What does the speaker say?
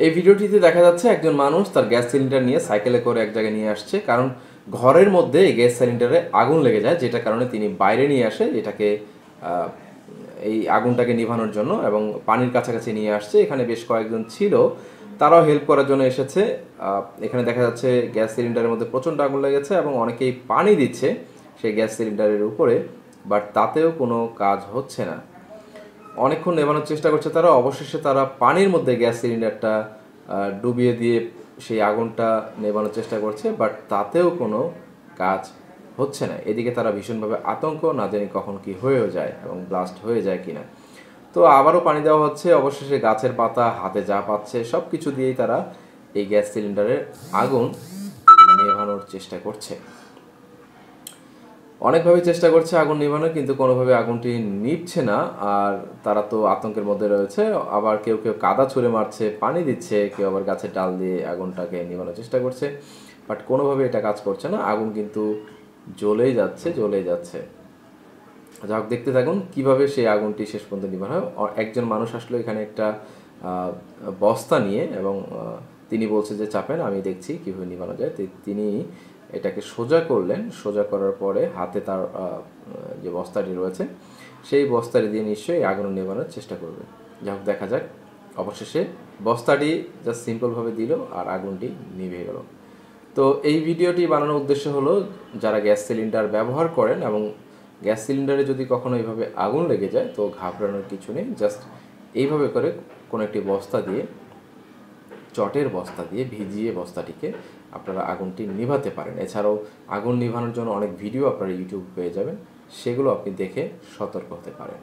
এই ভিডিওটিতে দেখা যাচ্ছে একজন মানুষ তার গ্যাস সিলিন্ডার নিয়ে সাইকেলে করে এক জায়গায় নিয়ে আসছে, কারণ ঘরের মধ্যে এই গ্যাস সিলিন্ডারে আগুন লেগে যায়, যেটা কারণে তিনি বাইরে নিয়ে আসে এটাকে এই আগুনটাকে নিভানোর জন্য, এবং পানির কাছাকাছি নিয়ে আসছে। এখানে বেশ কয়েকজন ছিল, তারাও হেল্প করার জন্য এসেছে। এখানে দেখা যাচ্ছে গ্যাস সিলিন্ডারের মধ্যে প্রচণ্ড আগুন লেগেছে এবং অনেকেই পানি দিচ্ছে সেই গ্যাস সিলিন্ডারের উপরে, বাট তাতেও কোনো কাজ হচ্ছে না। অনেকক্ষণ নেভানোর চেষ্টা করছে তারা, অবশেষে তারা পানির মধ্যে গ্যাস সিলিন্ডারটা ডুবিয়ে দিয়ে সেই আগুনটা নেভানোর চেষ্টা করছে, বাট তাতেও কোনো কাজ হচ্ছে না। এদিকে তারা ভীষণভাবে আতঙ্ক, না জানি কখন কি হয়েও যায় এবং ব্লাস্ট হয়ে যায় কিনা। তো আবারও পানি দেওয়া হচ্ছে, অবশেষে গাছের পাতা হাতে যা পাচ্ছে সব কিছু দিয়েই তারা এই গ্যাস সিলিন্ডারের আগুন নেভানোর চেষ্টা করছে। অনেকভাবে চেষ্টা করছে আগুন নেভানোর, কিন্তু কোনোভাবে আগুনটি নিভছে না। আর তারা তো আতঙ্কের মধ্যে রয়েছে। আবার কেউ কেউ কাদা ছুঁড়ে মারছে, পানি দিচ্ছে, কেউ আবার গাছের ডাল দিয়ে আগুনটাকে নেভানোর চেষ্টা করছে, বাট কোনোভাবে এটা কাজ করছে না। আগুন কিন্তু জ্বলেই যাচ্ছে, জ্বলেই যাচ্ছে। যাক, দেখতে থাকুন কিভাবে সেই আগুনটি শেষ পর্যন্ত নিভানো হয়। একজন মানুষ আসলে এখানে একটা বস্তা নিয়ে, এবং তিনি বলছে যে চাপেন, আমি দেখছি কীভাবে নিভানো যায়। তিনি এটাকে সোজা করলেন। সোজা করার পরে হাতে তার যে বস্তাটি রয়েছে সেই বস্তাটি দিয়ে নিশ্চয়ই আগুন নেভানোর চেষ্টা করবে। যাই হোক, দেখা যাক। অবশেষে বস্তাটি জাস্ট সিম্পলভাবে দিল আর আগুনটি নিভে গেল। তো এই ভিডিওটি বানানোর উদ্দেশ্য হলো, যারা গ্যাস সিলিন্ডার ব্যবহার করেন এবং গ্যাস সিলিন্ডারে যদি কখনো এইভাবে আগুন লেগে যায়, তো ঘাবড়ানোর কিছু নেই। জাস্ট এইভাবে করে কোনো একটি বস্তা দিয়ে, চটের বস্তা দিয়ে ভিজিয়ে বস্তাটিকে আপনারা আগুনটি নিভাতে পারেন। এছাড়াও আগুন নিভানোর জন্য অনেক ভিডিও আপনারা ইউটিউব পেয়ে যাবেন, সেগুলো আপনি দেখে সতর্ক হতে পারেন।